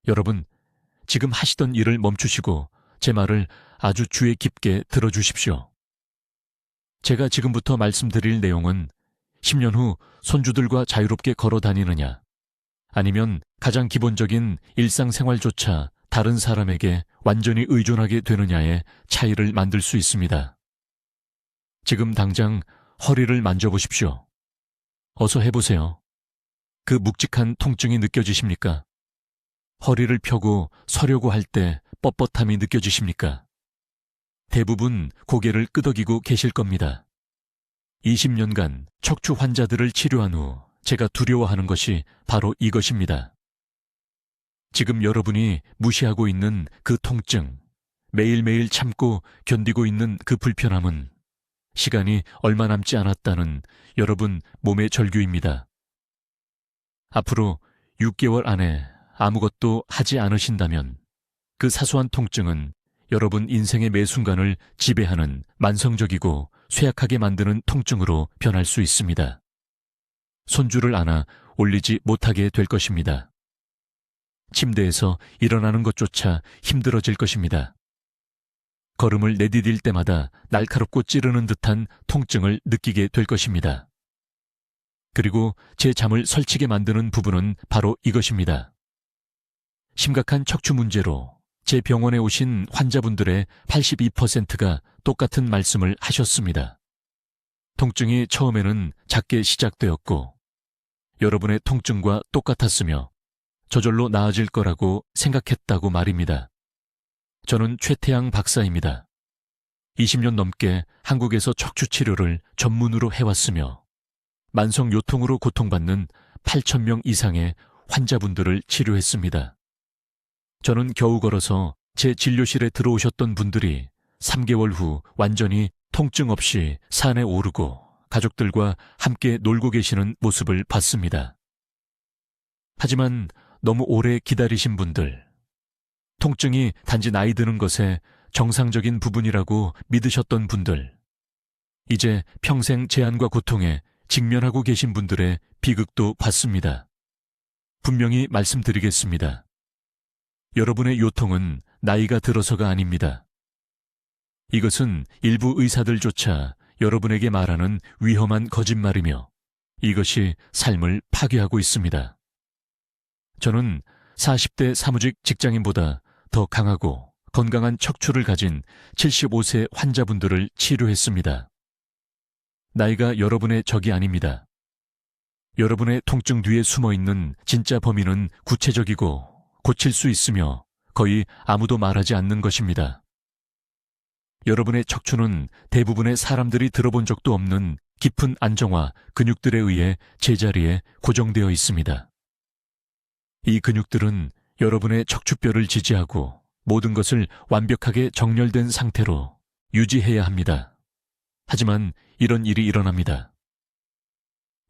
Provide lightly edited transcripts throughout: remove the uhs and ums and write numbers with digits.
여러분, 지금 하시던 일을 멈추시고 제 말을 아주 주의 깊게 들어주십시오. 제가 지금부터 말씀드릴 내용은 10년 후 손주들과 자유롭게 걸어 다니느냐, 아니면 가장 기본적인 일상생활조차 다른 사람에게 완전히 의존하게 되느냐의 차이를 만들 수 있습니다. 지금 당장 허리를 만져보십시오. 어서 해보세요. 그 묵직한 통증이 느껴지십니까? 허리를 펴고 서려고 할 때 뻣뻣함이 느껴지십니까? 대부분 고개를 끄덕이고 계실 겁니다. 20년간 척추 환자들을 치료한 후 제가 두려워하는 것이 바로 이것입니다. 지금 여러분이 무시하고 있는 그 통증, 매일매일 참고 견디고 있는 그 불편함은 시간이 얼마 남지 않았다는 여러분 몸의 절규입니다. 앞으로 6개월 안에 아무것도 하지 않으신다면 그 사소한 통증은 여러분 인생의 매 순간을 지배하는 만성적이고 쇠약하게 만드는 통증으로 변할 수 있습니다. 손주를 안아 올리지 못하게 될 것입니다. 침대에서 일어나는 것조차 힘들어질 것입니다. 걸음을 내디딜 때마다 날카롭고 찌르는 듯한 통증을 느끼게 될 것입니다. 그리고 제 잠을 설치게 만드는 부분은 바로 이것입니다. 심각한 척추 문제로 제 병원에 오신 환자분들의 82%가 똑같은 말씀을 하셨습니다. 통증이 처음에는 작게 시작되었고 여러분의 통증과 똑같았으며 저절로 나아질 거라고 생각했다고 말입니다. 저는 최태양 박사입니다. 20년 넘게 한국에서 척추 치료를 전문으로 해왔으며 만성 요통으로 고통받는 8,000명 이상의 환자분들을 치료했습니다. 저는 겨우 걸어서 제 진료실에 들어오셨던 분들이 3개월 후 완전히 통증 없이 산에 오르고 가족들과 함께 놀고 계시는 모습을 봤습니다. 하지만 너무 오래 기다리신 분들, 통증이 단지 나이 드는 것의 정상적인 부분이라고 믿으셨던 분들, 이제 평생 제한과 고통에 직면하고 계신 분들의 비극도 봤습니다. 분명히 말씀드리겠습니다. 여러분의 요통은 나이가 들어서가 아닙니다. 이것은 일부 의사들조차 여러분에게 말하는 위험한 거짓말이며 이것이 삶을 파괴하고 있습니다. 저는 40대 사무직 직장인보다 더 강하고 건강한 척추를 가진 75세 환자분들을 치료했습니다. 나이가 여러분의 적이 아닙니다. 여러분의 통증 뒤에 숨어있는 진짜 범인은 구체적이고 고칠 수 있으며 거의 아무도 말하지 않는 것입니다. 여러분의 척추는 대부분의 사람들이 들어본 적도 없는 깊은 안정화 근육들에 의해 제자리에 고정되어 있습니다. 이 근육들은 여러분의 척추뼈를 지지하고 모든 것을 완벽하게 정렬된 상태로 유지해야 합니다. 하지만 이런 일이 일어납니다.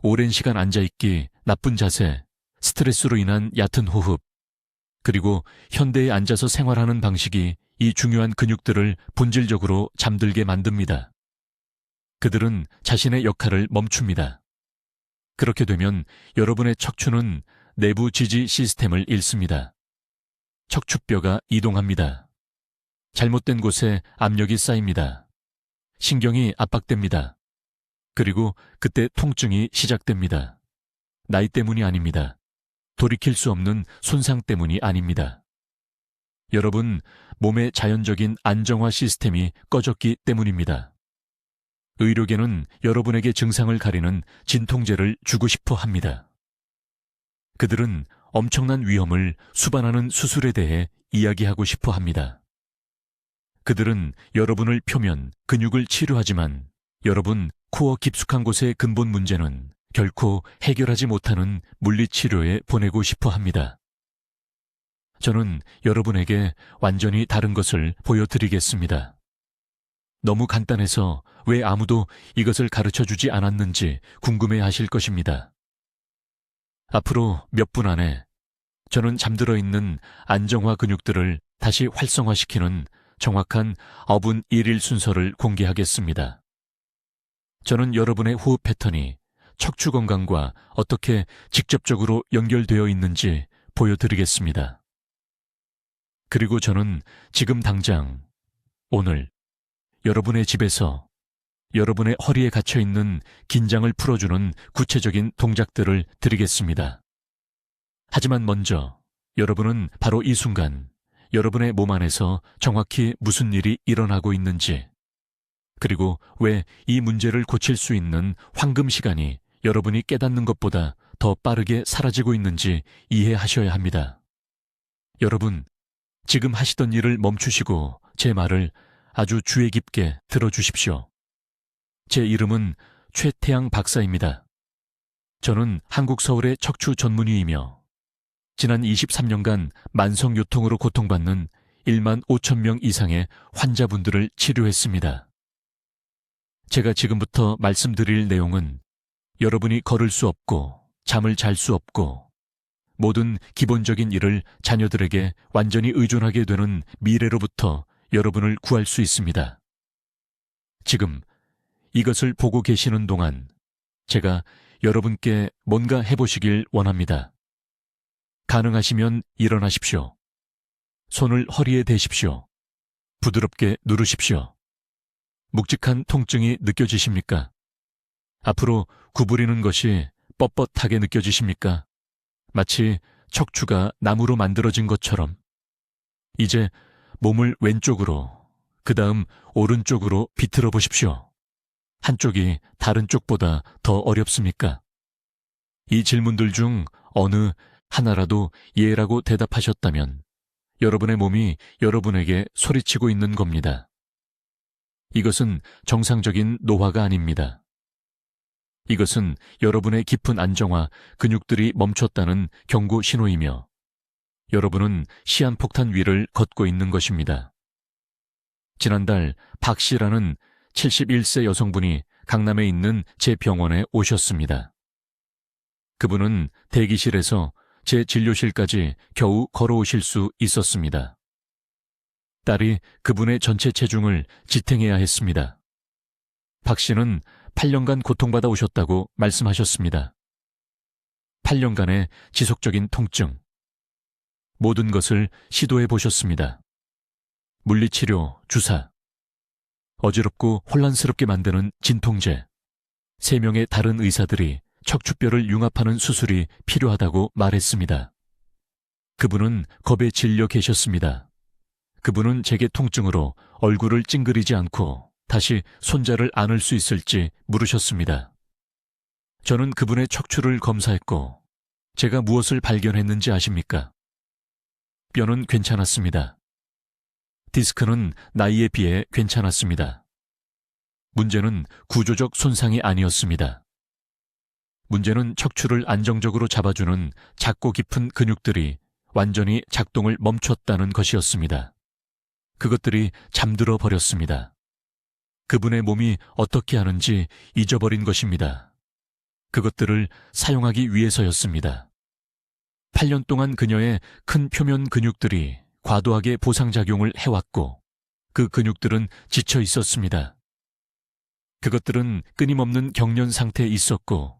오랜 시간 앉아있기, 나쁜 자세, 스트레스로 인한 얕은 호흡, 그리고 현대에 앉아서 생활하는 방식이 이 중요한 근육들을 본질적으로 잠들게 만듭니다. 그들은 자신의 역할을 멈춥니다. 그렇게 되면 여러분의 척추는 내부 지지 시스템을 잃습니다. 척추뼈가 이동합니다. 잘못된 곳에 압력이 쌓입니다. 신경이 압박됩니다. 그리고 그때 통증이 시작됩니다. 나이 때문이 아닙니다. 돌이킬 수 없는 손상 때문이 아닙니다. 여러분, 몸의 자연적인 안정화 시스템이 꺼졌기 때문입니다. 의료계는 여러분에게 증상을 가리는 진통제를 주고 싶어 합니다. 그들은 엄청난 위험을 수반하는 수술에 대해 이야기하고 싶어 합니다. 그들은 여러분을 표면, 근육을 치료하지만 여러분 코어 깊숙한 곳의 근본 문제는 결코 해결하지 못하는 물리치료에 보내고 싶어 합니다. 저는 여러분에게 완전히 다른 것을 보여드리겠습니다. 너무 간단해서 왜 아무도 이것을 가르쳐주지 않았는지 궁금해 하실 것입니다. 앞으로 몇 분 안에 저는 잠들어 있는 안정화 근육들을 다시 활성화시키는 정확한 어분 1일 순서를 공개하겠습니다. 저는 여러분의 호흡 패턴이 척추 건강과 어떻게 직접적으로 연결되어 있는지 보여드리겠습니다. 그리고 저는 지금 당장, 오늘, 여러분의 집에서 여러분의 허리에 갇혀있는 긴장을 풀어주는 구체적인 동작들을 드리겠습니다. 하지만 먼저 여러분은 바로 이 순간 여러분의 몸 안에서 정확히 무슨 일이 일어나고 있는지, 그리고 왜 이 문제를 고칠 수 있는 황금 시간이 여러분이 깨닫는 것보다 더 빠르게 사라지고 있는지 이해하셔야 합니다. 여러분, 지금 하시던 일을 멈추시고 제 말을 아주 주의 깊게 들어주십시오. 제 이름은 최태양 박사입니다. 저는 한국 서울의 척추 전문의이며 지난 23년간 만성요통으로 고통받는 1만 5천 명 이상의 환자분들을 치료했습니다. 제가 지금부터 말씀드릴 내용은 여러분이 걸을 수 없고 잠을 잘 수 없고 모든 기본적인 일을 자녀들에게 완전히 의존하게 되는 미래로부터 여러분을 구할 수 있습니다. 지금 이것을 보고 계시는 동안 제가 여러분께 뭔가 해보시길 원합니다. 가능하시면 일어나십시오. 손을 허리에 대십시오. 부드럽게 누르십시오. 묵직한 통증이 느껴지십니까? 앞으로 구부리는 것이 뻣뻣하게 느껴지십니까? 마치 척추가 나무로 만들어진 것처럼. 이제 몸을 왼쪽으로, 그 다음 오른쪽으로 비틀어 보십시오. 한쪽이 다른 쪽보다 더 어렵습니까? 이 질문들 중 어느 하나라도 예라고 대답하셨다면 여러분의 몸이 여러분에게 소리치고 있는 겁니다. 이것은 정상적인 노화가 아닙니다. 이것은 여러분의 깊은 안정화, 근육들이 멈췄다는 경고 신호이며 여러분은 시한폭탄 위를 걷고 있는 것입니다. 지난달 박 씨라는 71세 여성분이 강남에 있는 제 병원에 오셨습니다. 그분은 대기실에서 제 진료실까지 겨우 걸어오실 수 있었습니다. 딸이 그분의 전체 체중을 지탱해야 했습니다. 박 씨는 8년간 고통받아 오셨다고 말씀하셨습니다. 8년간의 지속적인 통증. 모든 것을 시도해 보셨습니다. 물리치료, 주사, 어지럽고 혼란스럽게 만드는 진통제, 3명의 다른 의사들이 척추뼈를 융합하는 수술이 필요하다고 말했습니다. 그분은 겁에 질려 계셨습니다. 그분은 제게 통증으로 얼굴을 찡그리지 않고 다시 손자를 안을 수 있을지 물으셨습니다. 저는 그분의 척추를 검사했고 제가 무엇을 발견했는지 아십니까? 뼈는 괜찮았습니다. 디스크는 나이에 비해 괜찮았습니다. 문제는 구조적 손상이 아니었습니다. 문제는 척추를 안정적으로 잡아주는 작고 깊은 근육들이 완전히 작동을 멈췄다는 것이었습니다. 그것들이 잠들어 버렸습니다. 그분의 몸이 어떻게 하는지 잊어버린 것입니다. 그것들을 사용하기 위해서였습니다. 8년 동안 그녀의 큰 표면 근육들이 과도하게 보상작용을 해왔고 그 근육들은 지쳐 있었습니다. 그것들은 끊임없는 경련 상태에 있었고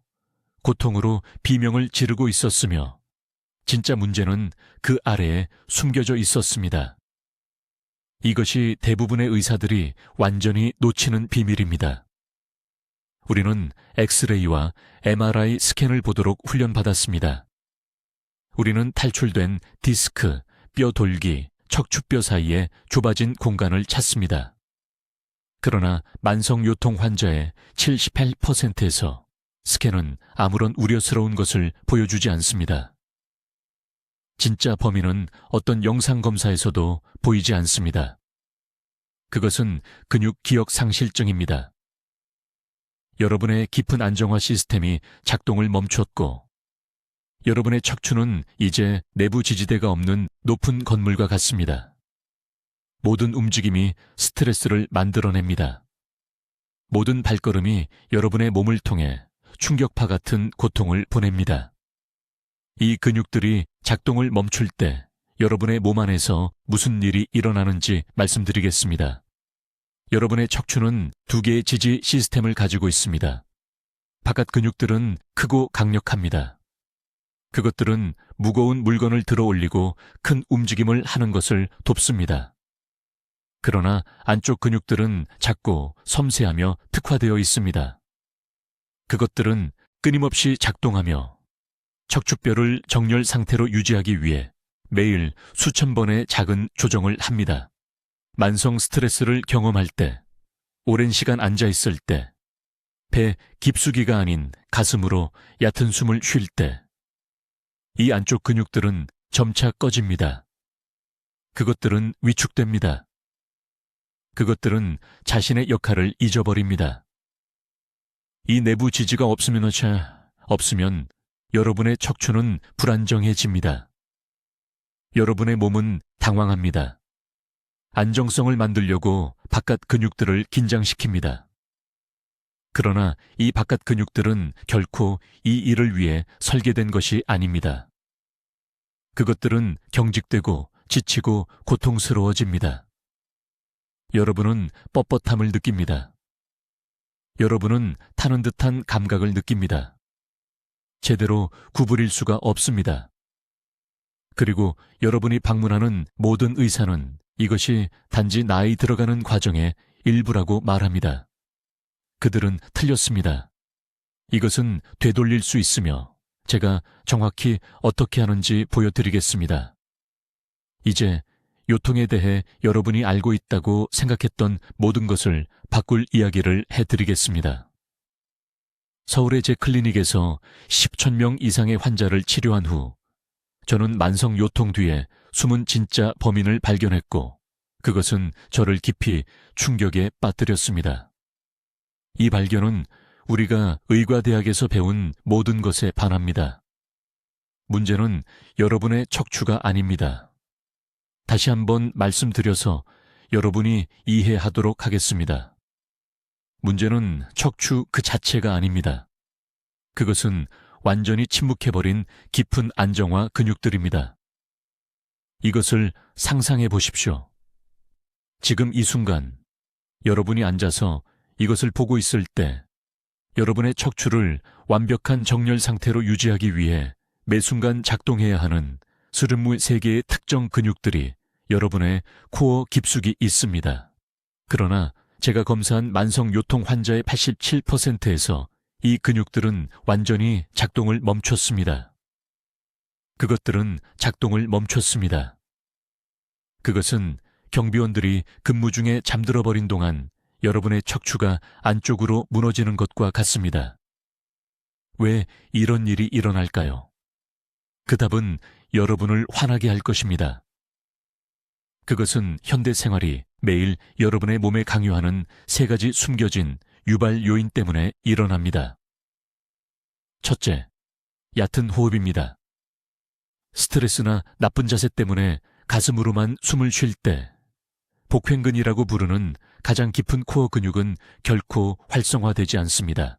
고통으로 비명을 지르고 있었으며 진짜 문제는 그 아래에 숨겨져 있었습니다. 이것이 대부분의 의사들이 완전히 놓치는 비밀입니다. 우리는 엑스레이와 MRI 스캔을 보도록 훈련받았습니다. 우리는 탈출된 디스크, 뼈 돌기, 척추뼈 사이에 좁아진 공간을 찾습니다. 그러나 만성요통 환자의 78%에서 스캔은 아무런 우려스러운 것을 보여주지 않습니다. 진짜 범인은 어떤 영상검사에서도 보이지 않습니다. 그것은 근육 기억 상실증입니다. 여러분의 깊은 안정화 시스템이 작동을 멈췄고 여러분의 척추는 이제 내부 지지대가 없는 높은 건물과 같습니다. 모든 움직임이 스트레스를 만들어냅니다. 모든 발걸음이 여러분의 몸을 통해 충격파 같은 고통을 보냅니다. 이 근육들이 작동을 멈출 때 여러분의 몸 안에서 무슨 일이 일어나는지 말씀드리겠습니다. 여러분의 척추는 2개의 지지 시스템을 가지고 있습니다. 바깥 근육들은 크고 강력합니다. 그것들은 무거운 물건을 들어 올리고 큰 움직임을 하는 것을 돕습니다. 그러나 안쪽 근육들은 작고 섬세하며 특화되어 있습니다. 그것들은 끊임없이 작동하며 척추뼈를 정렬 상태로 유지하기 위해 매일 수천 번의 작은 조정을 합니다. 만성 스트레스를 경험할 때, 오랜 시간 앉아 있을 때, 배 깊숙이가 아닌 가슴으로 얕은 숨을 쉴 때, 이 안쪽 근육들은 점차 꺼집니다. 그것들은 위축됩니다. 그것들은 자신의 역할을 잊어버립니다. 이 내부 지지가 없으면 여러분의 척추는 불안정해집니다. 여러분의 몸은 당황합니다. 안정성을 만들려고 바깥 근육들을 긴장시킵니다. 그러나 이 바깥 근육들은 결코 이 일을 위해 설계된 것이 아닙니다. 그것들은 경직되고 지치고 고통스러워집니다. 여러분은 뻣뻣함을 느낍니다. 여러분은 타는 듯한 감각을 느낍니다. 제대로 구부릴 수가 없습니다. 그리고 여러분이 방문하는 모든 의사는 이것이 단지 나이 들어가는 과정의 일부라고 말합니다. 그들은 틀렸습니다. 이것은 되돌릴 수 있으며 제가 정확히 어떻게 하는지 보여드리겠습니다. 이제 요통에 대해 여러분이 알고 있다고 생각했던 모든 것을 바꿀 이야기를 해드리겠습니다. 서울의 제 클리닉에서 10,000명 이상의 환자를 치료한 후 저는 만성 요통 뒤에 숨은 진짜 범인을 발견했고 그것은 저를 깊이 충격에 빠뜨렸습니다. 이 발견은 우리가 의과대학에서 배운 모든 것에 반합니다. 문제는 여러분의 척추가 아닙니다. 다시 한번 말씀드려서 여러분이 이해하도록 하겠습니다. 문제는 척추 그 자체가 아닙니다. 그것은 완전히 침묵해버린 깊은 안정화 근육들입니다. 이것을 상상해 보십시오. 지금 이 순간 여러분이 앉아서 이것을 보고 있을 때 여러분의 척추를 완벽한 정렬 상태로 유지하기 위해 매 순간 작동해야 하는 33개의 특정 근육들이 여러분의 코어 깊숙이 있습니다. 그러나 제가 검사한 만성 요통 환자의 87%에서 이 근육들은 완전히 작동을 멈췄습니다. 그것들은 작동을 멈췄습니다. 그것은 경비원들이 근무 중에 잠들어 버린 동안 여러분의 척추가 안쪽으로 무너지는 것과 같습니다. 왜 이런 일이 일어날까요? 그 답은 여러분을 화나게 할 것입니다. 그것은 현대 생활이 매일 여러분의 몸에 강요하는 3가지 숨겨진 유발 요인 때문에 일어납니다. 첫째, 얕은 호흡입니다. 스트레스나 나쁜 자세 때문에 가슴으로만 숨을 쉴 때 복횡근이라고 부르는 가장 깊은 코어 근육은 결코 활성화되지 않습니다.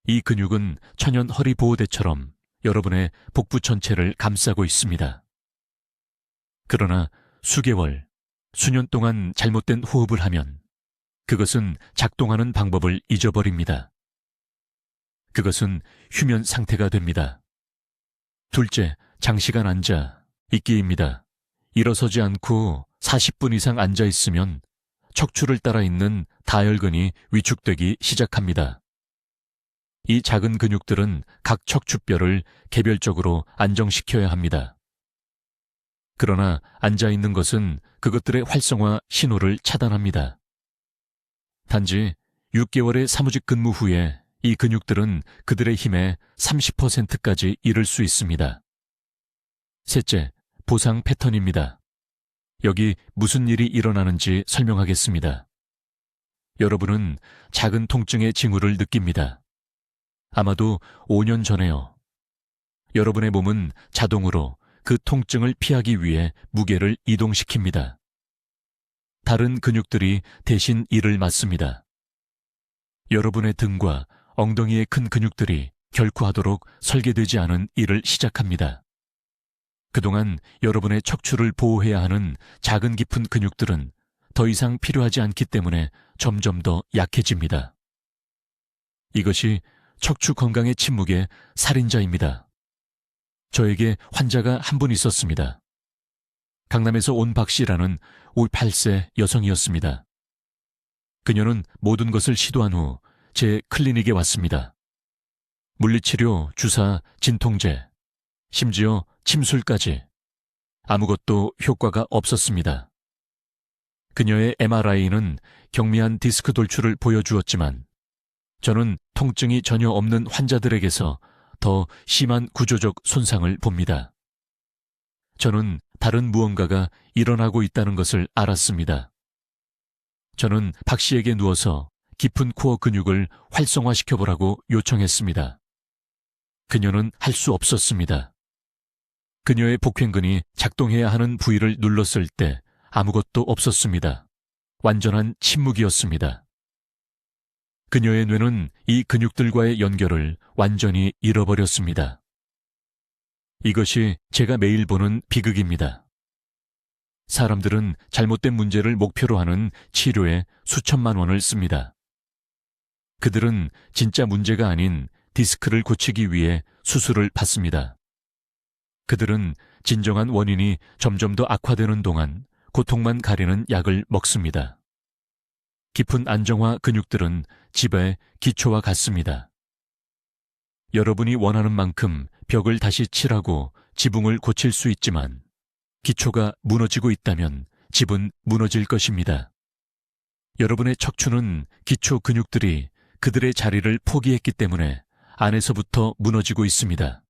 이 근육은 천연 허리 보호대처럼 여러분의 복부 전체를 감싸고 있습니다. 그러나 수개월, 수년 동안 잘못된 호흡을 하면 그것은 작동하는 방법을 잊어버립니다. 그것은 휴면 상태가 됩니다. 둘째, 장시간 앉아 있기입니다. 일어서지 않고 40분 이상 앉아 있으면 척추를 따라 있는 다혈근이 위축되기 시작합니다. 이 작은 근육들은 각 척추뼈를 개별적으로 안정시켜야 합니다. 그러나 앉아 있는 것은 그것들의 활성화 신호를 차단합니다. 단지 6개월의 사무직 근무 후에 이 근육들은 그들의 힘의 30%까지 이를 수 있습니다. 셋째, 보상 패턴입니다. 여기 무슨 일이 일어나는지 설명하겠습니다. 여러분은 작은 통증의 징후를 느낍니다. 아마도 5년 전에요. 여러분의 몸은 자동으로 그 통증을 피하기 위해 무게를 이동시킵니다. 다른 근육들이 대신 이를 맡습니다. 여러분의 등과 엉덩이의 큰 근육들이 결코 하도록 설계되지 않은 일을 시작합니다. 그동안 여러분의 척추를 보호해야 하는 작은 깊은 근육들은 더 이상 필요하지 않기 때문에 점점 더 약해집니다. 이것이 척추 건강의 침묵의 살인자입니다. 저에게 환자가 한 분 있었습니다. 강남에서 온 박 씨라는 58세 여성이었습니다. 그녀는 모든 것을 시도한 후 제 클리닉에 왔습니다. 물리치료, 주사, 진통제, 심지어 침술까지 아무것도 효과가 없었습니다. 그녀의 MRI는 경미한 디스크 돌출을 보여주었지만 저는 통증이 전혀 없는 환자들에게서 더 심한 구조적 손상을 봅니다. 저는 다른 무언가가 일어나고 있다는 것을 알았습니다. 저는 박 씨에게 누워서 깊은 코어 근육을 활성화시켜보라고 요청했습니다. 그녀는 할 수 없었습니다. 그녀의 복횡근이 작동해야 하는 부위를 눌렀을 때 아무것도 없었습니다. 완전한 침묵이었습니다. 그녀의 뇌는 이 근육들과의 연결을 완전히 잃어버렸습니다. 이것이 제가 매일 보는 비극입니다. 사람들은 잘못된 문제를 목표로 하는 치료에 수천만 원을 씁니다. 그들은 진짜 문제가 아닌 디스크를 고치기 위해 수술을 받습니다. 그들은 진정한 원인이 점점 더 악화되는 동안 고통만 가리는 약을 먹습니다. 깊은 안정화 근육들은 집의 기초와 같습니다. 여러분이 원하는 만큼 벽을 다시 칠하고 지붕을 고칠 수 있지만 기초가 무너지고 있다면 집은 무너질 것입니다. 여러분의 척추는 기초 근육들이 그들의 자리를 포기했기 때문에 안에서부터 무너지고 있습니다.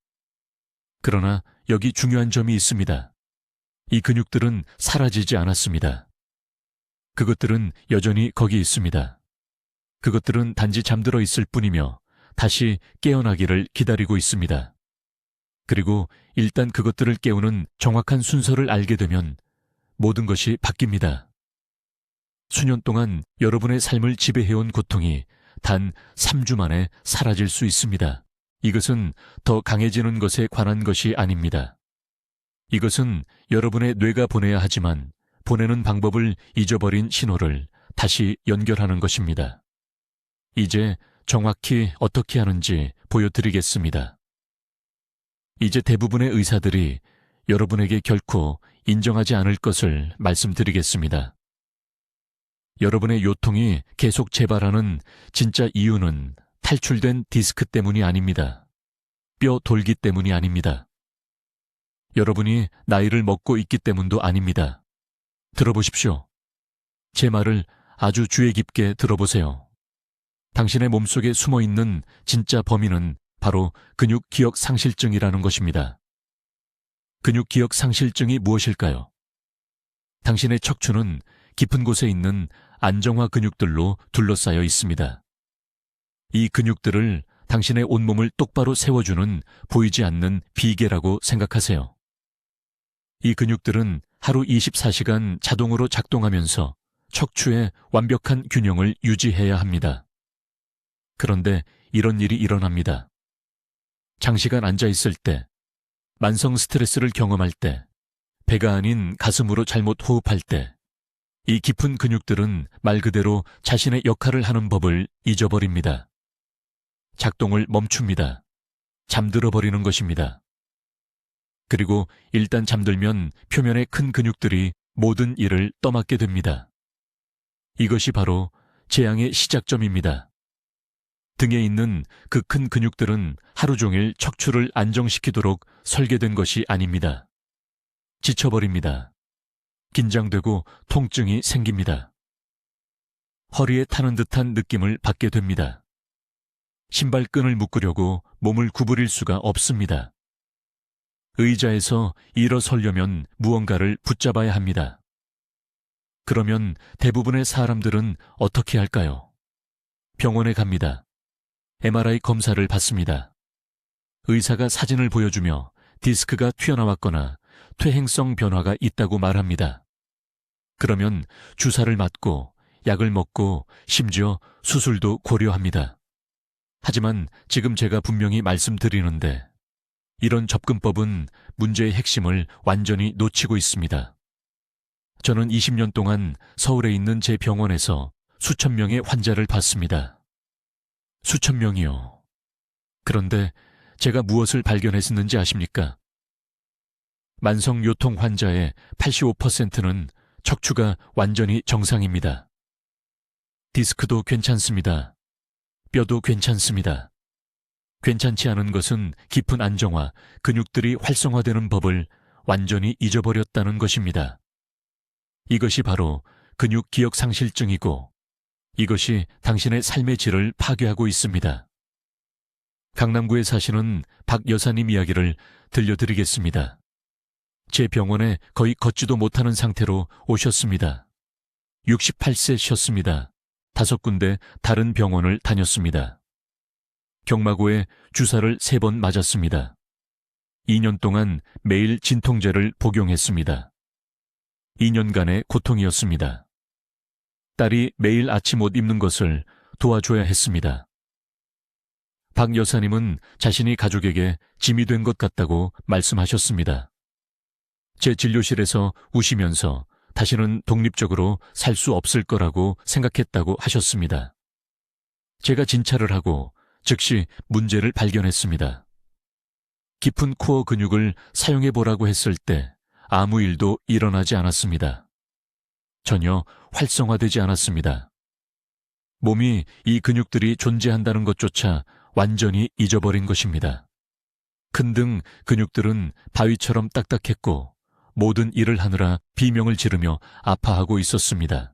그러나 여기 중요한 점이 있습니다. 이 근육들은 사라지지 않았습니다. 그것들은 여전히 거기 있습니다. 그것들은 단지 잠들어 있을 뿐이며 다시 깨어나기를 기다리고 있습니다. 그리고 일단 그것들을 깨우는 정확한 순서를 알게 되면 모든 것이 바뀝니다. 수년 동안 여러분의 삶을 지배해온 고통이 단 3주 만에 사라질 수 있습니다. 이것은 더 강해지는 것에 관한 것이 아닙니다. 이것은 여러분의 뇌가 보내야 하지만 보내는 방법을 잊어버린 신호를 다시 연결하는 것입니다. 이제 정확히 어떻게 하는지 보여드리겠습니다. 이제 대부분의 의사들이 여러분에게 결코 인정하지 않을 것을 말씀드리겠습니다. 여러분의 요통이 계속 재발하는 진짜 이유는 탈출된 디스크 때문이 아닙니다. 뼈 돌기 때문이 아닙니다. 여러분이 나이를 먹고 있기 때문도 아닙니다. 들어보십시오. 제 말을 아주 주의 깊게 들어보세요. 당신의 몸속에 숨어있는 진짜 범인은 바로 근육 기억 상실증이라는 것입니다. 근육 기억 상실증이 무엇일까요? 당신의 척추는 깊은 곳에 있는 안정화 근육들로 둘러싸여 있습니다. 이 근육들을 당신의 온몸을 똑바로 세워주는 보이지 않는 비계라고 생각하세요. 이 근육들은 하루 24시간 자동으로 작동하면서 척추의 완벽한 균형을 유지해야 합니다. 그런데 이런 일이 일어납니다. 장시간 앉아 있을 때, 만성 스트레스를 경험할 때, 배가 아닌 가슴으로 잘못 호흡할 때, 이 깊은 근육들은 말 그대로 자신의 역할을 하는 법을 잊어버립니다. 작동을 멈춥니다. 잠들어 버리는 것입니다. 그리고 일단 잠들면 표면의 큰 근육들이 모든 일을 떠맡게 됩니다. 이것이 바로 재앙의 시작점입니다. 등에 있는 그 큰 근육들은 하루 종일 척추를 안정시키도록 설계된 것이 아닙니다. 지쳐버립니다. 긴장되고 통증이 생깁니다. 허리에 타는 듯한 느낌을 받게 됩니다. 신발끈을 묶으려고 몸을 구부릴 수가 없습니다. 의자에서 일어서려면 무언가를 붙잡아야 합니다. 그러면 대부분의 사람들은 어떻게 할까요? 병원에 갑니다. MRI 검사를 받습니다. 의사가 사진을 보여주며 디스크가 튀어나왔거나 퇴행성 변화가 있다고 말합니다. 그러면 주사를 맞고 약을 먹고 심지어 수술도 고려합니다. 하지만 지금 제가 분명히 말씀드리는데 이런 접근법은 문제의 핵심을 완전히 놓치고 있습니다. 저는 20년 동안 서울에 있는 제 병원에서 수천 명의 환자를 봤습니다. 수천 명이요. 그런데 제가 무엇을 발견했는지 아십니까? 만성 요통 환자의 85%는 척추가 완전히 정상입니다. 디스크도 괜찮습니다. 뼈도 괜찮습니다. 괜찮지 않은 것은 깊은 안정화, 근육들이 활성화되는 법을 완전히 잊어버렸다는 것입니다. 이것이 바로 근육 기억 상실증이고 이것이 당신의 삶의 질을 파괴하고 있습니다. 강남구에 사시는 박 여사님 이야기를 들려드리겠습니다. 제 병원에 거의 걷지도 못하는 상태로 오셨습니다. 68세셨습니다. 5군데 다른 병원을 다녔습니다. 경마고에 주사를 3번 맞았습니다. 2년 동안 매일 진통제를 복용했습니다. 2년간의 고통이었습니다. 딸이 매일 아침 옷 입는 것을 도와줘야 했습니다. 박 여사님은 자신이 가족에게 짐이 된 것 같다고 말씀하셨습니다. 제 진료실에서 우시면서 다시는 독립적으로 살 수 없을 거라고 생각했다고 하셨습니다. 제가 진찰을 하고 즉시 문제를 발견했습니다. 깊은 코어 근육을 사용해보라고 했을 때 아무 일도 일어나지 않았습니다. 전혀 활성화되지 않았습니다. 몸이 이 근육들이 존재한다는 것조차 완전히 잊어버린 것입니다. 큰 등 근육들은 바위처럼 딱딱했고 모든 일을 하느라 비명을 지르며 아파하고 있었습니다.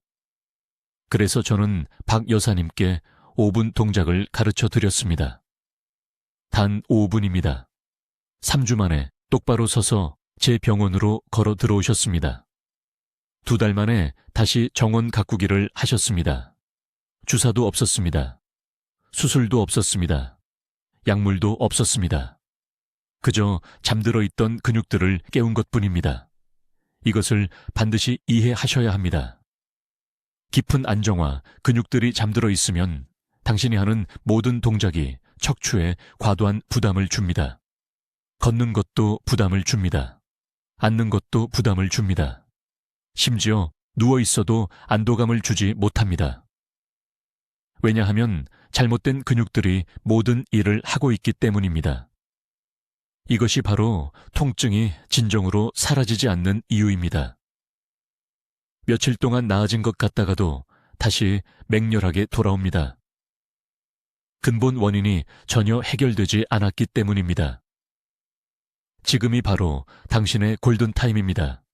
그래서 저는 박 여사님께 5분 동작을 가르쳐 드렸습니다. 단 5분입니다. 3주 만에 똑바로 서서 제 병원으로 걸어 들어오셨습니다. 2달 만에 다시 정원 가꾸기를 하셨습니다. 주사도 없었습니다. 수술도 없었습니다. 약물도 없었습니다. 그저 잠들어 있던 근육들을 깨운 것뿐입니다. 이것을 반드시 이해하셔야 합니다. 깊은 안정화, 근육들이 잠들어 있으면 당신이 하는 모든 동작이 척추에 과도한 부담을 줍니다. 걷는 것도 부담을 줍니다. 앉는 것도 부담을 줍니다. 심지어 누워 있어도 안도감을 주지 못합니다. 왜냐하면 잘못된 근육들이 모든 일을 하고 있기 때문입니다. 이것이 바로 통증이 진정으로 사라지지 않는 이유입니다. 며칠 동안 나아진 것 같다가도 다시 맹렬하게 돌아옵니다. 근본 원인이 전혀 해결되지 않았기 때문입니다. 지금이 바로 당신의 골든타임입니다.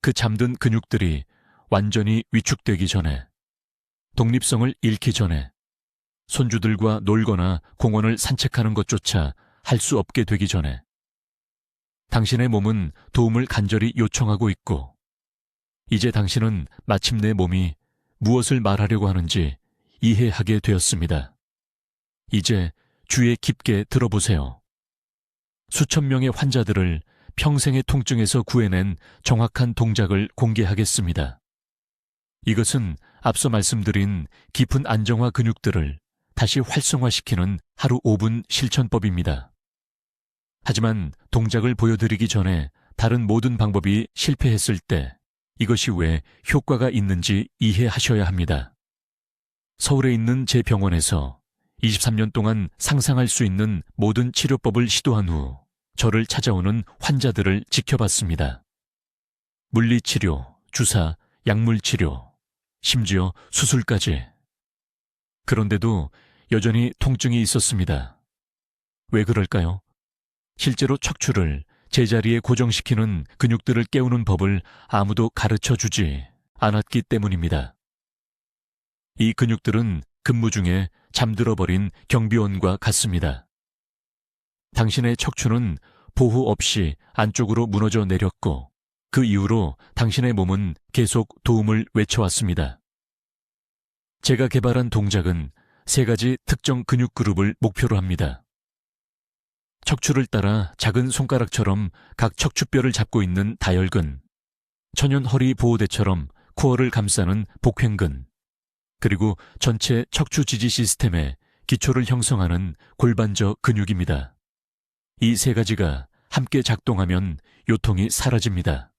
그 잠든 근육들이 완전히 위축되기 전에, 독립성을 잃기 전에, 손주들과 놀거나 공원을 산책하는 것조차 할 수 없게 되기 전에, 당신의 몸은 도움을 간절히 요청하고 있고, 이제 당신은 마침내 몸이 무엇을 말하려고 하는지 이해하게 되었습니다. 이제 귀에 깊게 들어보세요. 수천 명의 환자들을 평생의 통증에서 구해낸 정확한 동작을 공개하겠습니다. 이것은 앞서 말씀드린 깊은 안정화 근육들을 다시 활성화시키는 하루 5분 실천법입니다. 하지만 동작을 보여드리기 전에 다른 모든 방법이 실패했을 때 이것이 왜 효과가 있는지 이해하셔야 합니다. 서울에 있는 제 병원에서 23년 동안 상상할 수 있는 모든 치료법을 시도한 후 저를 찾아오는 환자들을 지켜봤습니다. 물리치료, 주사, 약물치료, 심지어 수술까지. 그런데도 여전히 통증이 있었습니다. 왜 그럴까요? 실제로 척추를 제자리에 고정시키는 근육들을 깨우는 법을 아무도 가르쳐주지 않았기 때문입니다. 이 근육들은 근무 중에 잠들어버린 경비원과 같습니다. 당신의 척추는 보호 없이 안쪽으로 무너져 내렸고 그 이후로 당신의 몸은 계속 도움을 외쳐왔습니다. 제가 개발한 동작은 3가지 특정 근육 그룹을 목표로 합니다. 척추를 따라 작은 손가락처럼 각 척추뼈를 잡고 있는 다혈근, 천연 허리 보호대처럼 코어를 감싸는 복횡근, 그리고 전체 척추 지지 시스템의 기초를 형성하는 골반저 근육입니다. 이 3가지가 함께 작동하면 요통이 사라집니다.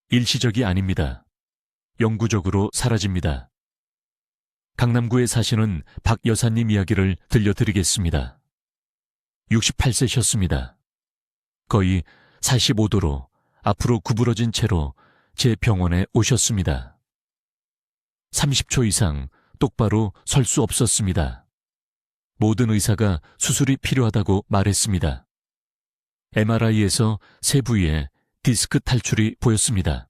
일시적이 아닙니다. 영구적으로 사라집니다. 강남구에 사시는 박 여사님 이야기를 들려드리겠습니다. 68세셨습니다. 거의 45도로 앞으로 구부러진 채로 제 병원에 오셨습니다. 30초 이상 똑바로 설 수 없었습니다. 모든 의사가 수술이 필요하다고 말했습니다. MRI에서 세 부위에 디스크 탈출이 보였습니다.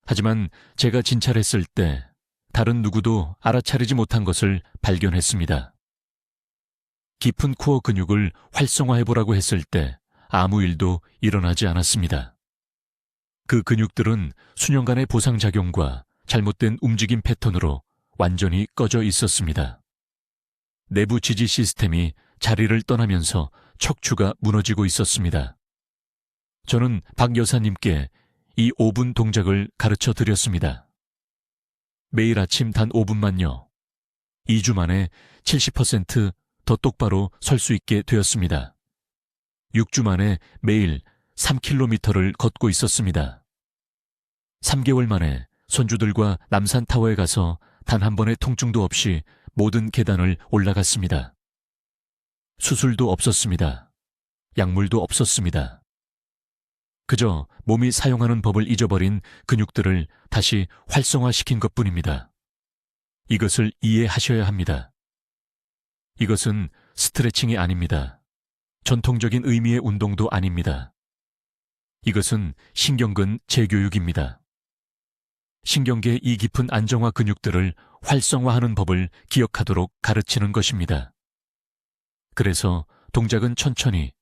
하지만 제가 진찰했을 때 다른 누구도 알아차리지 못한 것을 발견했습니다. 깊은 코어 근육을 활성화해보라고 했을 때 아무 일도 일어나지 않았습니다. 그 근육들은 수년간의 보상작용과 잘못된 움직임 패턴으로 완전히 꺼져 있었습니다. 내부 지지 시스템이 자리를 떠나면서 척추가 무너지고 있었습니다. 저는 박 여사님께 이 5분 동작을 가르쳐 드렸습니다. 매일 아침 단 5분만요. 2주 만에 70% 더 똑바로 설 수 있게 되었습니다. 6주 만에 매일 3km를 걷고 있었습니다. 3개월 만에 손주들과 남산타워에 가서 단 한 번의 통증도 없이 모든 계단을 올라갔습니다. 수술도 없었습니다. 약물도 없었습니다. 그저 몸이 사용하는 법을 잊어버린 근육들을 다시 활성화시킨 것뿐입니다. 이것을 이해하셔야 합니다. 이것은 스트레칭이 아닙니다. 전통적인 의미의 운동도 아닙니다. 이것은 신경근 재교육입니다. 신경계의 이 깊은 안정화 근육들을 활성화하는 법을 기억하도록 가르치는 것입니다. 그래서 동작은 천천히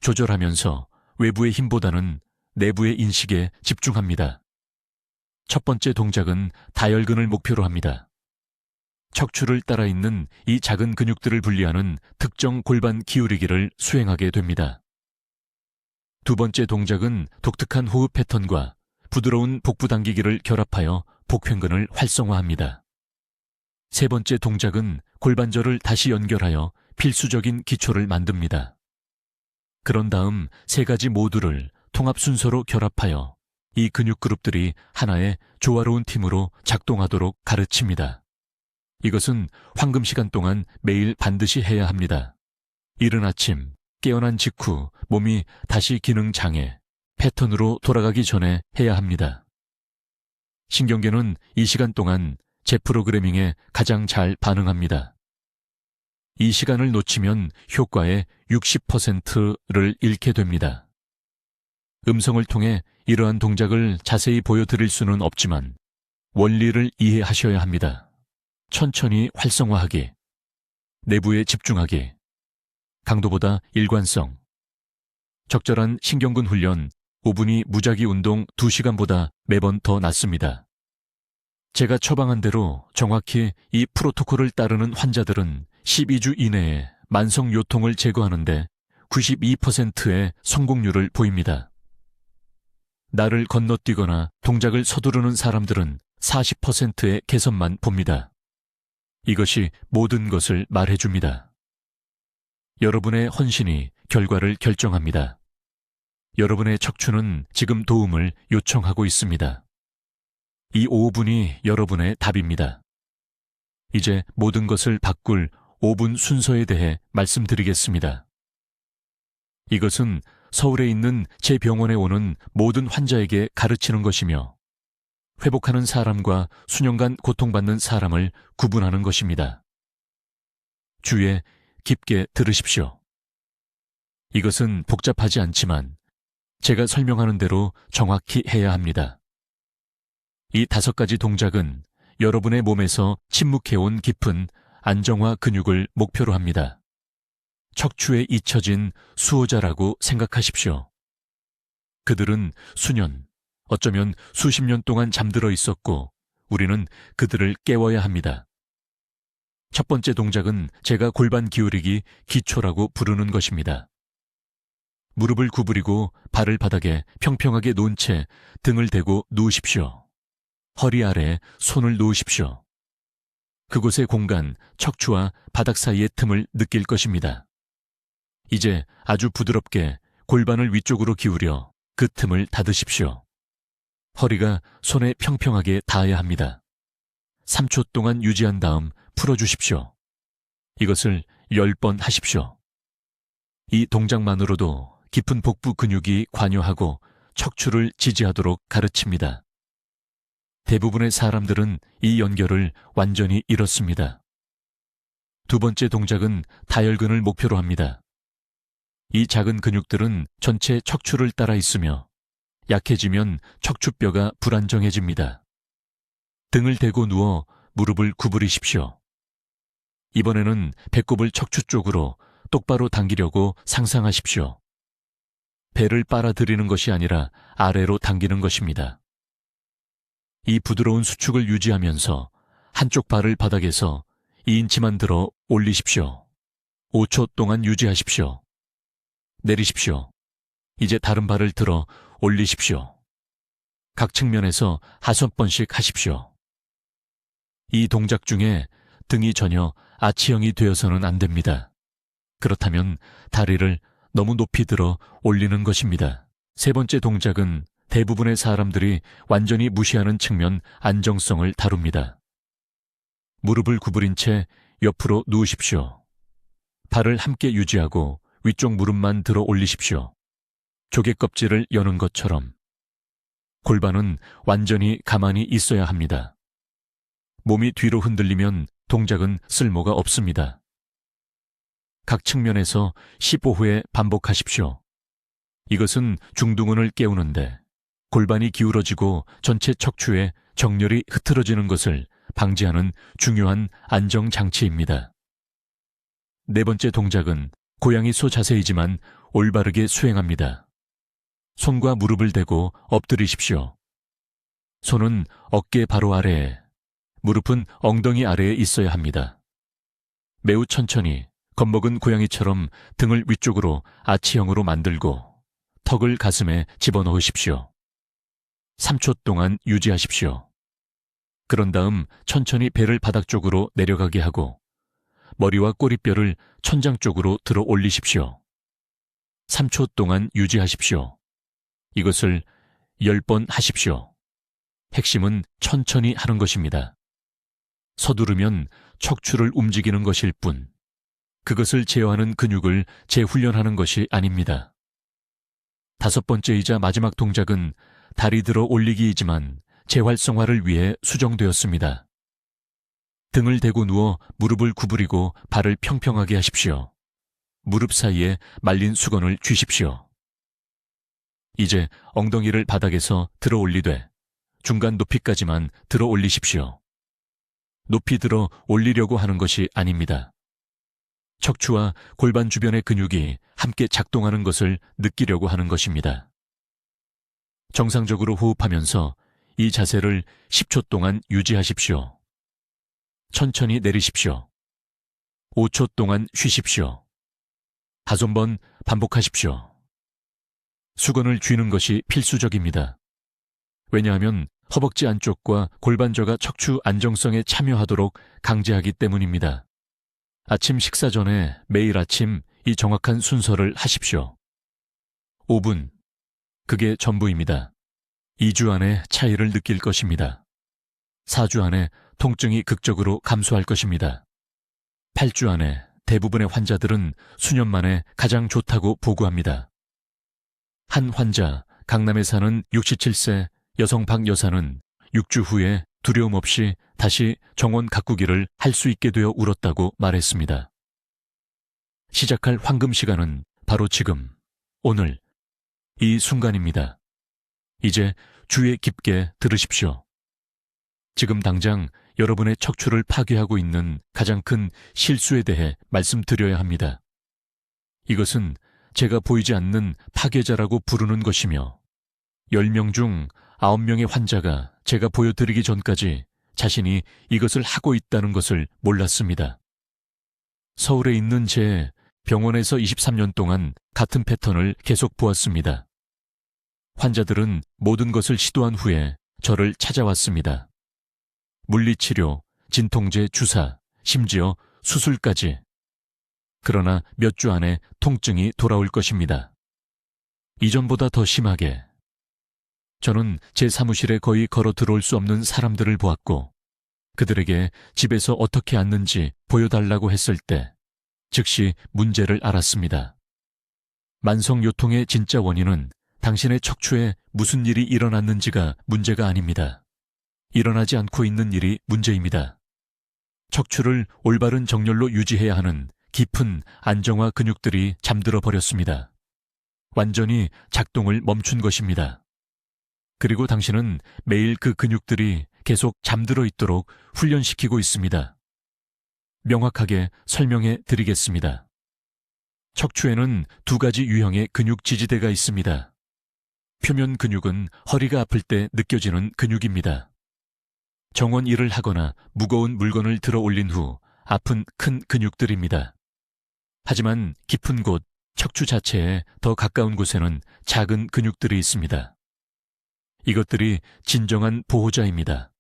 조절하면서 외부의 힘보다는 내부의 인식에 집중합니다. 첫 번째 동작은 다혈근을 목표로 합니다. 척추를 따라 있는 이 작은 근육들을 분리하는 특정 골반 기울이기를 수행하게 됩니다. 두 번째 동작은 독특한 호흡 패턴과 부드러운 복부 당기기를 결합하여 복횡근을 활성화합니다. 세 번째 동작은 골반절을 다시 연결하여 필수적인 기초를 만듭니다. 그런 다음 세 가지 모두를 통합 순서로 결합하여 이 근육 그룹들이 하나의 조화로운 팀으로 작동하도록 가르칩니다. 이것은 황금 시간 동안 매일 반드시 해야 합니다. 이른 아침, 깨어난 직후 몸이 다시 기능 장애, 패턴으로 돌아가기 전에 해야 합니다. 신경계는 이 시간 동안 제 프로그래밍에 가장 잘 반응합니다. 이 시간을 놓치면 효과의 60%를 잃게 됩니다. 음성을 통해 이러한 동작을 자세히 보여드릴 수는 없지만 원리를 이해하셔야 합니다. 천천히 활성화하기, 내부에 집중하기, 강도보다 일관성, 적절한 신경근 훈련, 5분이 무작위 운동 2시간보다 매번 더 낫습니다. 제가 처방한 대로 정확히 이 프로토콜을 따르는 환자들은 12주 이내에 만성 요통을 제거하는데 92%의 성공률을 보입니다. 나를 건너뛰거나 동작을 서두르는 사람들은 40%의 개선만 봅니다. 이것이 모든 것을 말해줍니다. 여러분의 헌신이 결과를 결정합니다. 여러분의 척추는 지금 도움을 요청하고 있습니다. 이 5분이 여러분의 답입니다. 이제 모든 것을 바꿀 5분 순서에 대해 말씀드리겠습니다. 이것은 서울에 있는 제 병원에 오는 모든 환자에게 가르치는 것이며 회복하는 사람과 수년간 고통받는 사람을 구분하는 것입니다. 주의 깊게 들으십시오. 이것은 복잡하지 않지만 제가 설명하는 대로 정확히 해야 합니다. 이 5가지 동작은 여러분의 몸에서 침묵해온 깊은 안정화 근육을 목표로 합니다. 척추에 잊혀진 수호자라고 생각하십시오. 그들은 수년, 어쩌면 수십 년 동안 잠들어 있었고 우리는 그들을 깨워야 합니다. 첫 번째 동작은 제가 골반 기울이기 기초라고 부르는 것입니다. 무릎을 구부리고 발을 바닥에 평평하게 놓은 채 등을 대고 누우십시오. 허리 아래 손을 놓으십시오. 그곳의 공간, 척추와 바닥 사이의 틈을 느낄 것입니다. 이제 아주 부드럽게 골반을 위쪽으로 기울여 그 틈을 닫으십시오. 허리가 손에 평평하게 닿아야 합니다. 3초 동안 유지한 다음 풀어주십시오. 이것을 10번 하십시오. 이 동작만으로도 깊은 복부 근육이 관여하고 척추를 지지하도록 가르칩니다. 대부분의 사람들은 이 연결을 완전히 잃었습니다. 두 번째 동작은 다혈근을 목표로 합니다. 이 작은 근육들은 전체 척추를 따라 있으며 약해지면 척추뼈가 불안정해집니다. 등을 대고 누워 무릎을 구부리십시오. 이번에는 배꼽을 척추 쪽으로 똑바로 당기려고 상상하십시오. 배를 빨아들이는 것이 아니라 아래로 당기는 것입니다. 이 부드러운 수축을 유지하면서 한쪽 발을 바닥에서 2인치만 들어 올리십시오. 5초 동안 유지하십시오. 내리십시오. 이제 다른 발을 들어 올리십시오. 각 측면에서 5번씩 하십시오. 이 동작 중에 등이 전혀 아치형이 되어서는 안 됩니다. 그렇다면 다리를 너무 높이 들어 올리는 것입니다. 세 번째 동작은 대부분의 사람들이 완전히 무시하는 측면 안정성을 다룹니다. 무릎을 구부린 채 옆으로 누우십시오. 발을 함께 유지하고 위쪽 무릎만 들어 올리십시오. 조개 껍질을 여는 것처럼. 골반은 완전히 가만히 있어야 합니다. 몸이 뒤로 흔들리면 동작은 쓸모가 없습니다. 각 측면에서 15후에 반복하십시오. 이것은 중둔근을 깨우는데 골반이 기울어지고 전체 척추에 정렬이 흐트러지는 것을 방지하는 중요한 안정장치입니다. 네 번째 동작은 고양이 소 자세이지만 올바르게 수행합니다. 손과 무릎을 대고 엎드리십시오. 손은 어깨 바로 아래에, 무릎은 엉덩이 아래에 있어야 합니다. 매우 천천히 겁먹은 고양이처럼 등을 위쪽으로 아치형으로 만들고 턱을 가슴에 집어넣으십시오. 3초 동안 유지하십시오. 그런 다음 천천히 배를 바닥 쪽으로 내려가게 하고 머리와 꼬리뼈를 천장 쪽으로 들어 올리십시오. 3초 동안 유지하십시오. 이것을 10번 하십시오. 핵심은 천천히 하는 것입니다. 서두르면 척추를 움직이는 것일 뿐, 그것을 제어하는 근육을 재훈련하는 것이 아닙니다. 다섯 번째이자 마지막 동작은 다리 들어 올리기이지만 재활성화를 위해 수정되었습니다. 등을 대고 누워 무릎을 구부리고 발을 평평하게 하십시오. 무릎 사이에 말린 수건을 쥐십시오. 이제 엉덩이를 바닥에서 들어 올리되 중간 높이까지만 들어 올리십시오. 높이 들어 올리려고 하는 것이 아닙니다. 척추와 골반 주변의 근육이 함께 작동하는 것을 느끼려고 하는 것입니다. 정상적으로 호흡하면서 이 자세를 10초 동안 유지하십시오. 천천히 내리십시오. 5초 동안 쉬십시오. 5번 반복하십시오. 수건을 쥐는 것이 필수적입니다. 왜냐하면 허벅지 안쪽과 골반저가 척추 안정성에 참여하도록 강제하기 때문입니다. 아침 식사 전에 매일 아침 이 정확한 순서를 하십시오. 5분. 그게 전부입니다. 2주 안에 차이를 느낄 것입니다. 4주 안에 통증이 극적으로 감소할 것입니다. 8주 안에 대부분의 환자들은 수년 만에 가장 좋다고 보고합니다. 한 환자, 강남에 사는 67세 여성 박 여사는 6주 후에 두려움 없이 다시 정원 가꾸기를 할 수 있게 되어 울었다고 말했습니다. 시작할 황금 시간은 바로 지금, 오늘, 이 순간입니다. 이제 주의 깊게 들으십시오. 지금 당장 여러분의 척추를 파괴하고 있는 가장 큰 실수에 대해 말씀드려야 합니다. 이것은 제가 보이지 않는 파괴자라고 부르는 것이며 10명 중 9명의 환자가 제가 보여드리기 전까지 자신이 이것을 하고 있다는 것을 몰랐습니다. 서울에 있는 제 병원에서 23년 동안 같은 패턴을 계속 보았습니다. 환자들은 모든 것을 시도한 후에 저를 찾아왔습니다. 물리치료, 진통제 주사, 심지어 수술까지. 그러나 몇 주 안에 통증이 돌아올 것입니다. 이전보다 더 심하게. 저는 제 사무실에 거의 걸어 들어올 수 없는 사람들을 보았고 그들에게 집에서 어떻게 앉는지 보여달라고 했을 때 즉시 문제를 알았습니다. 만성요통의 진짜 원인은 당신의 척추에 무슨 일이 일어났는지가 문제가 아닙니다. 일어나지 않고 있는 일이 문제입니다. 척추를 올바른 정렬로 유지해야 하는 깊은 안정화 근육들이 잠들어 버렸습니다. 완전히 작동을 멈춘 것입니다. 그리고 당신은 매일 그 근육들이 계속 잠들어 있도록 훈련시키고 있습니다. 명확하게 설명해 드리겠습니다. 척추에는 두 가지 유형의 근육 지지대가 있습니다. 표면 근육은 허리가 아플 때 느껴지는 근육입니다. 정원 일을 하거나 무거운 물건을 들어 올린 후 아픈 큰 근육들입니다. 하지만 깊은 곳, 척추 자체에 더 가까운 곳에는 작은 근육들이 있습니다. 이것들이 진정한 보호자입니다.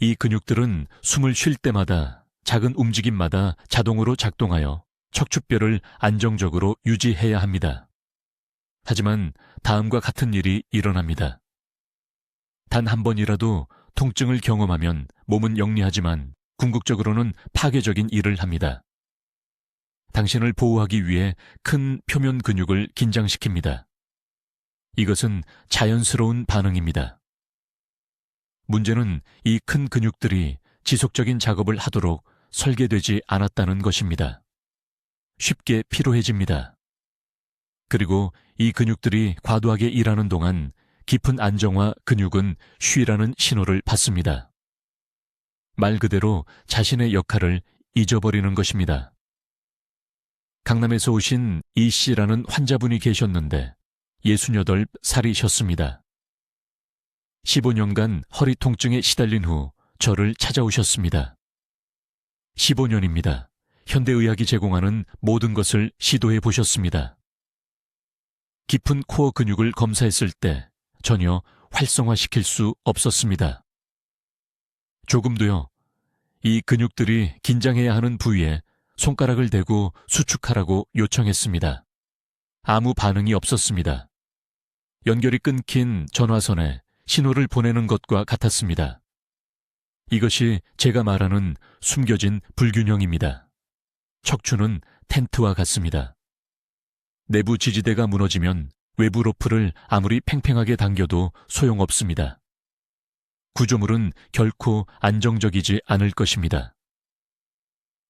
이 근육들은 숨을 쉴 때마다 작은 움직임마다 자동으로 작동하여 척추뼈를 안정적으로 유지해야 합니다. 하지만 다음과 같은 일이 일어납니다. 단 한 번이라도 통증을 경험하면 몸은 영리하지만 궁극적으로는 파괴적인 일을 합니다. 당신을 보호하기 위해 큰 표면 근육을 긴장시킵니다. 이것은 자연스러운 반응입니다. 문제는 이 큰 근육들이 지속적인 작업을 하도록 설계되지 않았다는 것입니다. 쉽게 피로해집니다. 그리고 이 근육들이 과도하게 일하는 동안 깊은 안정화 근육은 쉬라는 신호를 받습니다. 말 그대로 자신의 역할을 잊어버리는 것입니다. 강남에서 오신 이 씨라는 환자분이 계셨는데 68살이셨습니다. 15년간 허리 통증에 시달린 후 저를 찾아오셨습니다. 15년입니다. 현대의학이 제공하는 모든 것을 시도해 보셨습니다. 깊은 코어 근육을 검사했을 때 전혀 활성화시킬 수 없었습니다. 조금도요. 이 근육들이 긴장해야 하는 부위에 손가락을 대고 수축하라고 요청했습니다. 아무 반응이 없었습니다. 연결이 끊긴 전화선에 신호를 보내는 것과 같았습니다. 이것이 제가 말하는 숨겨진 불균형입니다. 척추는 텐트와 같습니다. 내부 지지대가 무너지면 외부 로프를 아무리 팽팽하게 당겨도 소용없습니다. 구조물은 결코 안정적이지 않을 것입니다.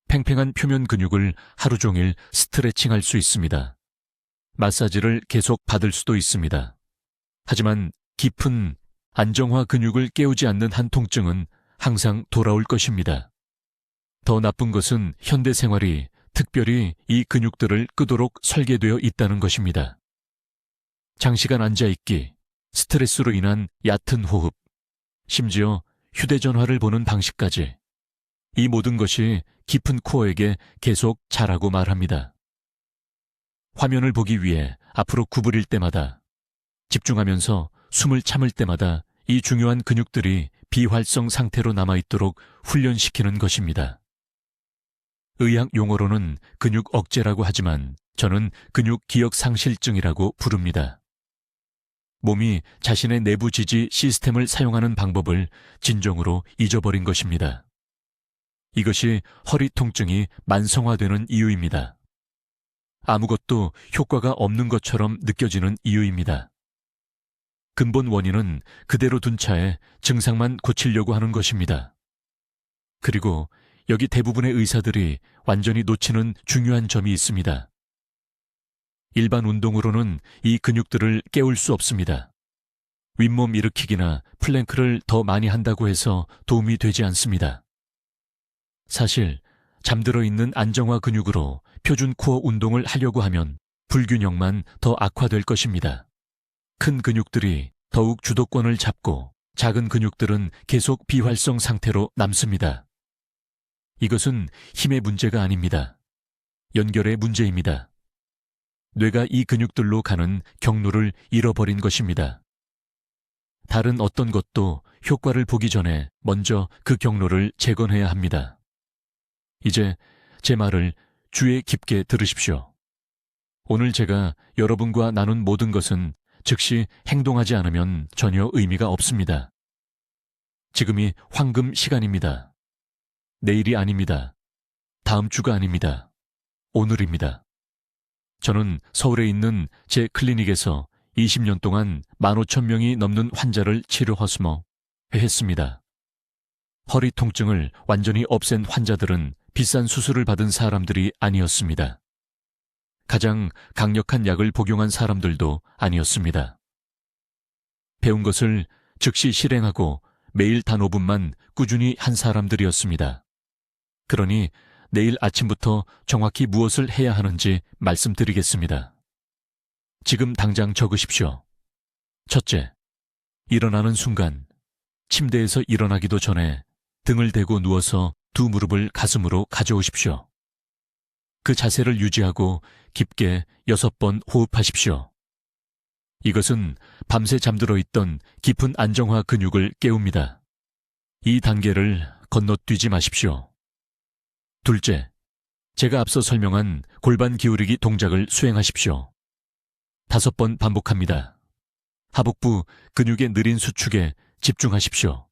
팽팽한 표면 근육을 하루 종일 스트레칭할 수 있습니다. 마사지를 계속 받을 수도 있습니다. 하지만 깊은 안정화 근육을 깨우지 않는 한 통증은 항상 돌아올 것입니다. 더 나쁜 것은 현대 생활이 특별히 이 근육들을 끄도록 설계되어 있다는 것입니다. 장시간 앉아있기, 스트레스로 인한 얕은 호흡, 심지어 휴대전화를 보는 방식까지 이 모든 것이 깊은 코어에게 계속 자라고 말합니다. 화면을 보기 위해 앞으로 구부릴 때마다 집중하면서 숨을 참을 때마다 이 중요한 근육들이 비활성 상태로 남아있도록 훈련시키는 것입니다. 의학 용어로는 근육 억제라고 하지만 저는 근육 기억 상실증이라고 부릅니다. 몸이 자신의 내부 지지 시스템을 사용하는 방법을 진정으로 잊어버린 것입니다. 이것이 허리 통증이 만성화되는 이유입니다. 아무것도 효과가 없는 것처럼 느껴지는 이유입니다. 근본 원인은 그대로 둔 차에 증상만 고치려고 하는 것입니다. 그리고 여기 대부분의 의사들이 완전히 놓치는 중요한 점이 있습니다. 일반 운동으로는 이 근육들을 깨울 수 없습니다. 윗몸 일으키기나 플랭크를 더 많이 한다고 해서 도움이 되지 않습니다. 사실 잠들어 있는 안정화 근육으로 표준 코어 운동을 하려고 하면 불균형만 더 악화될 것입니다. 큰 근육들이 더욱 주도권을 잡고 작은 근육들은 계속 비활성 상태로 남습니다. 이것은 힘의 문제가 아닙니다. 연결의 문제입니다. 뇌가 이 근육들로 가는 경로를 잃어버린 것입니다. 다른 어떤 것도 효과를 보기 전에 먼저 그 경로를 재건해야 합니다. 이제 제 말을 주의 깊게 들으십시오. 오늘 제가 여러분과 나눈 모든 것은 즉시 행동하지 않으면 전혀 의미가 없습니다. 지금이 황금 시간입니다. 내일이 아닙니다. 다음 주가 아닙니다. 오늘입니다. 저는 서울에 있는 제 클리닉에서 20년 동안 15,000명이 넘는 환자를 치료 허스머 했습니다. 허리 통증을 완전히 없앤 환자들은 비싼 수술을 받은 사람들이 아니었습니다. 가장 강력한 약을 복용한 사람들도 아니었습니다. 배운 것을 즉시 실행하고 매일 단 5분만 꾸준히 한 사람들이었습니다. 그러니 내일 아침부터 정확히 무엇을 해야 하는지 말씀드리겠습니다. 지금 당장 적으십시오. 첫째, 일어나는 순간 침대에서 일어나기도 전에 등을 대고 누워서 두 무릎을 가슴으로 가져오십시오. 그 자세를 유지하고 깊게 6번 호흡하십시오. 이것은 밤새 잠들어 있던 깊은 안정화 근육을 깨웁니다. 이 단계를 건너뛰지 마십시오. 둘째, 제가 앞서 설명한 골반 기울이기 동작을 수행하십시오. 5번 반복합니다. 하복부 근육의 느린 수축에 집중하십시오.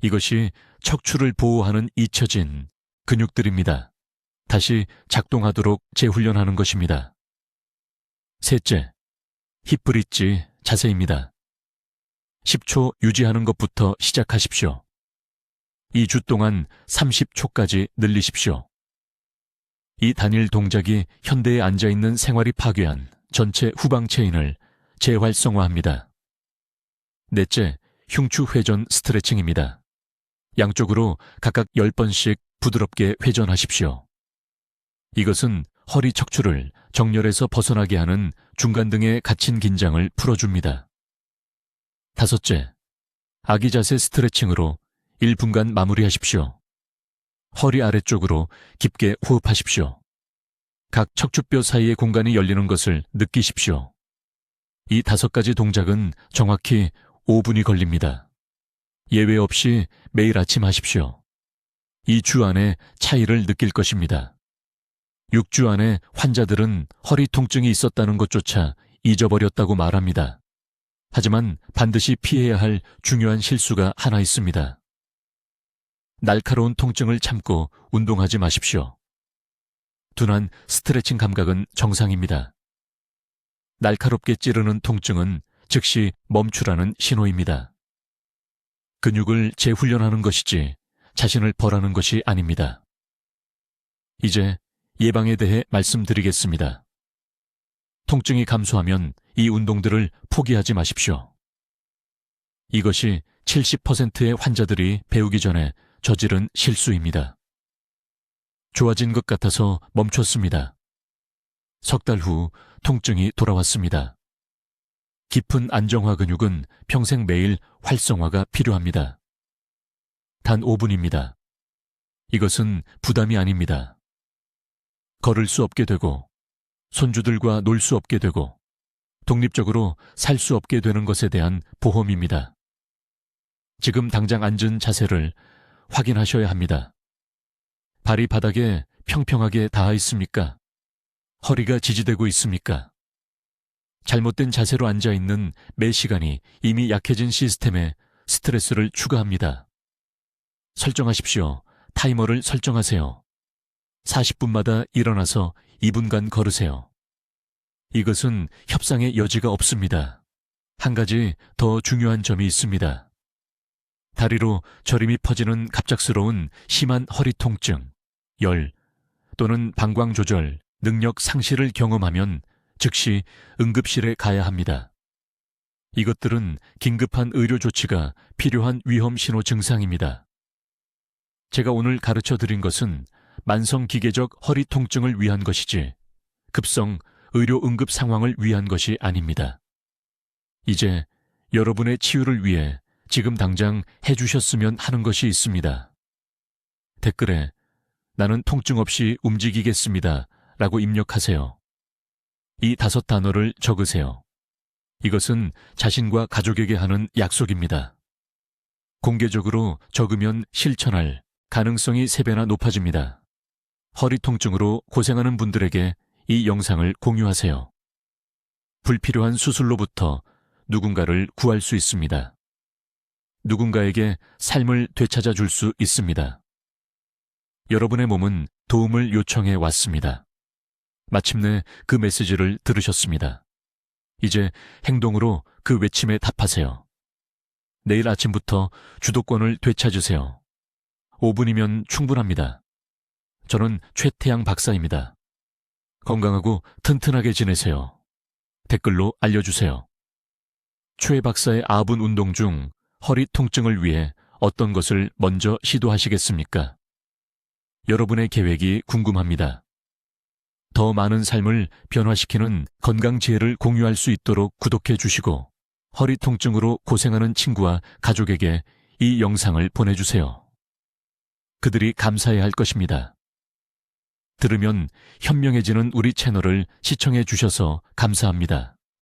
이것이 척추를 보호하는 잊혀진 근육들입니다. 다시 작동하도록 재훈련하는 것입니다. 셋째, 힙브릿지 자세입니다. 10초 유지하는 것부터 시작하십시오. 2주 동안 30초까지 늘리십시오. 이 단일 동작이 현대에 앉아있는 생활이 파괴한 전체 후방 체인을 재활성화합니다. 넷째, 흉추 회전 스트레칭입니다. 양쪽으로 각각 10번씩 부드럽게 회전하십시오. 이것은 허리 척추를 정렬에서 벗어나게 하는 중간 등에 갇힌 긴장을 풀어줍니다. 다섯째, 아기 자세 스트레칭으로 1분간 마무리하십시오. 허리 아래쪽으로 깊게 호흡하십시오. 각 척추뼈 사이의 공간이 열리는 것을 느끼십시오. 이 5가지 동작은 정확히 5분이 걸립니다. 예외 없이 매일 아침 하십시오. 2주 안에 차이를 느낄 것입니다. 6주 안에 환자들은 허리 통증이 있었다는 것조차 잊어버렸다고 말합니다. 하지만 반드시 피해야 할 중요한 실수가 하나 있습니다. 날카로운 통증을 참고 운동하지 마십시오. 둔한 스트레칭 감각은 정상입니다. 날카롭게 찌르는 통증은 즉시 멈추라는 신호입니다. 근육을 재훈련하는 것이지 자신을 벌하는 것이 아닙니다. 이제 예방에 대해 말씀드리겠습니다. 통증이 감소하면 이 운동들을 포기하지 마십시오. 이것이 70%의 환자들이 배우기 전에 저지른 실수입니다. 좋아진 것 같아서 멈췄습니다. 석 달 후 통증이 돌아왔습니다. 깊은 안정화 근육은 평생 매일 활성화가 필요합니다. 단 5분입니다. 이것은 부담이 아닙니다. 걸을 수 없게 되고, 손주들과 놀 수 없게 되고, 독립적으로 살 수 없게 되는 것에 대한 보험입니다. 지금 당장 앉은 자세를 확인하셔야 합니다. 발이 바닥에 평평하게 닿아 있습니까? 허리가 지지되고 있습니까? 잘못된 자세로 앉아있는 매 시간이 이미 약해진 시스템에 스트레스를 추가합니다. 설정하십시오. 타이머를 설정하세요. 40분마다 일어나서 2분간 걸으세요. 이것은 협상의 여지가 없습니다. 한 가지 더 중요한 점이 있습니다. 다리로 저림이 퍼지는 갑작스러운 심한 허리 통증, 열 또는 방광 조절, 능력 상실을 경험하면 즉시 응급실에 가야 합니다. 이것들은 긴급한 의료 조치가 필요한 위험 신호 증상입니다. 제가 오늘 가르쳐 드린 것은 만성 기계적 허리 통증을 위한 것이지 급성 의료 응급 상황을 위한 것이 아닙니다. 이제 여러분의 치유를 위해 지금 당장 해주셨으면 하는 것이 있습니다. 댓글에 나는 통증 없이 움직이겠습니다 라고 입력하세요. 이 5단어를 적으세요. 이것은 자신과 가족에게 하는 약속입니다. 공개적으로 적으면 실천할 가능성이 3배나 높아집니다. 허리 통증으로 고생하는 분들에게 이 영상을 공유하세요. 불필요한 수술로부터 누군가를 구할 수 있습니다. 누군가에게 삶을 되찾아 줄 수 있습니다. 여러분의 몸은 도움을 요청해 왔습니다. 마침내 그 메시지를 들으셨습니다. 이제 행동으로 그 외침에 답하세요. 내일 아침부터 주도권을 되찾으세요. 5분이면 충분합니다. 저는 최태양 박사입니다. 건강하고 튼튼하게 지내세요. 댓글로 알려주세요. 최 박사의 아분 운동 중 허리 통증을 위해 어떤 것을 먼저 시도하시겠습니까? 여러분의 계획이 궁금합니다. 더 많은 삶을 변화시키는 건강 지혜를 공유할 수 있도록 구독해 주시고 허리 통증으로 고생하는 친구와 가족에게 이 영상을 보내주세요. 그들이 감사해야 할 것입니다. 들으면 현명해지는 우리 채널을 시청해 주셔서 감사합니다.